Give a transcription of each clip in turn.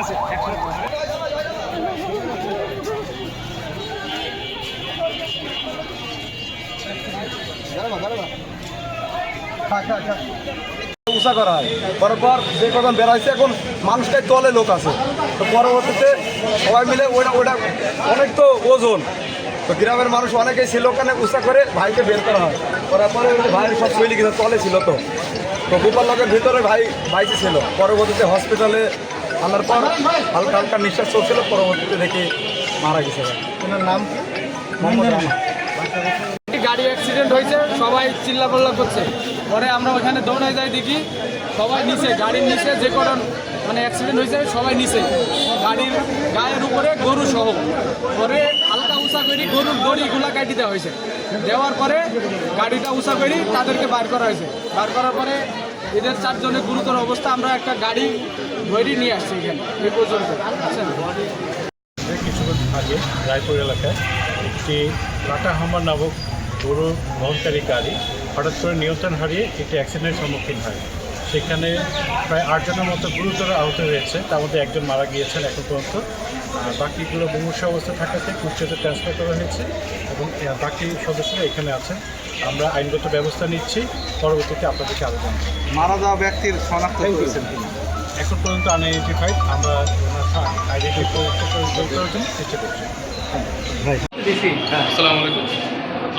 আছে উষা করা হয় করার পর যে কখন বেড়াইছে এখন মানুষটাই তলে লোক আছে তো পরবর্তীতে সবাই মিলে ওটা অনেক তো ওজন তো গ্রামের মানুষ অনেকেই ছিল ওখানে উষা করে ভাইকে বের করা হয় করার পরে ভাইয়ের সব শৈলী কিন্তু তলে ছিল তো গোপাল লোকের ভিতরে ভাইটি ছিল পরবর্তীতে হসপিটালে আনার পর হালকা হালকা নিঃশ্বাস চলছিল পরবর্তীতে দেখে মারা গেছে ওনার নাম মোহাম্মদ রানা। গাড়ি অ্যাক্সিডেন্ট হয়েছে, সবাই চিল্লাপাল্লা করছে। পরে আমরা ওখানে দৌড়ায় যাই, দেখি সবাই নিচে, গাড়ির নিচে যে কজন মানে অ্যাক্সিডেন্ট হয়েছে সবাই নিচে, গাড়ির গায়ের উপরে গরু সহ। পরে হালকা উঁচা করি গরুর দড়িগুলা কাটি দেওয়া হয়েছে, দেওয়ার পরে গাড়িটা উঁচা করি তাদেরকে বার করা হয়েছে। বার করার পরে এদের 4 জনের গুরুতর অবস্থা, আমরা একটা গাড়ি ধরে নিয়ে আসছি এখানে এই পর্যন্ত। কিছুক্ষণ আগে রায়পুর এলাকায় একটি টাটা হামার নামক গরু বহনকারী গাড়ি হঠাৎ করে নিয়ন্ত্রণ হারিয়ে একটি অ্যাক্সিডেন্টের সম্মুখীন হয়। সেখানে প্রায় 8 জনের মতো গুরুতর আহত হয়েছে, তার মধ্যে 1 জন মারা গিয়েছেন এখন পর্যন্ত। বাকিগুলো মুমূর্ষ অবস্থা থাকাতে কুষ্টিয়াতে ট্রান্সফার করা হয়েছে এবং বাকি সদস্যরা এখানে আছেন। আমরা আইনগত ব্যবস্থা নিচ্ছি, পরবর্তীতে আপনাদেরকে আরও জানাবো। মারা যাওয়া ব্যক্তির শনাক্ত করেছেন এখন পর্যন্ত আনআইডেন্টিফাইড, আমরা আইডেন্টিফাই করার জন্য চেষ্টা করছি। আসসালামু আলাইকুম।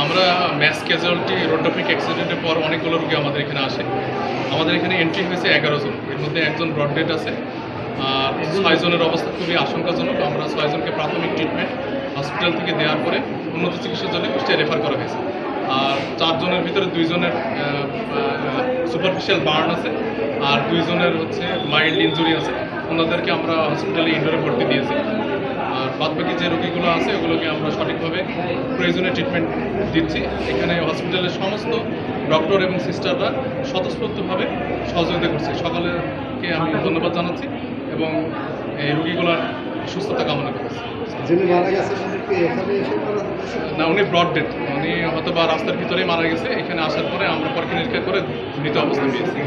আমরা ম্যাস ক্যাজুয়ালিটি রোড ট্রাফিক অ্যাক্সিডেন্টের পর অনেকগুলো রোগী আমাদের এখানে আসে। আমাদের এখানে এন্ট্রি হয়েছে 11 জন, এর মধ্যে 1 জন ব্রড ডেড আছে আর 6 জনের অবস্থা খুবই আশঙ্কাজনক। আমরা 6 জনকে প্রাথমিক ট্রিটমেন্ট হসপিটাল থেকে দেওয়ার পরে উন্নত চিকিৎসার জন্য কুষ্টিয়া রেফার করা হয়েছে। আর 4 জনের ভিতরে 2 জনের সুপারফিশিয়াল বার্ন আছে আর 2 জনের হচ্ছে মাইল্ড ইনজুরি আছে, ওনাদেরকে আমরা হসপিটালে ইনডোরে ভর্তি দিয়েছি। আর বাদবাকি যে রোগীগুলো আছে ওগুলোকে আমরা সঠিকভাবে প্রয়োজনীয় ট্রিটমেন্ট দিচ্ছি। এখানে হসপিটালের সমস্ত ডক্টর এবং সিস্টাররা স্বতঃস্ফূর্তভাবে সহযোগিতা করছে। সকলকে আমি ধন্যবাদ জানাচ্ছি এবং এই রোগীগুলোর সুস্থতা কামনা করছি। না, উনি ব্রড ডেড, উনি হয়তো বা রাস্তার ভিতরেই মারা গেছে। এখানে আসার পরে আমরা পরীক্ষা নিরীক্ষা করে মৃত অবস্থা পেয়েছি।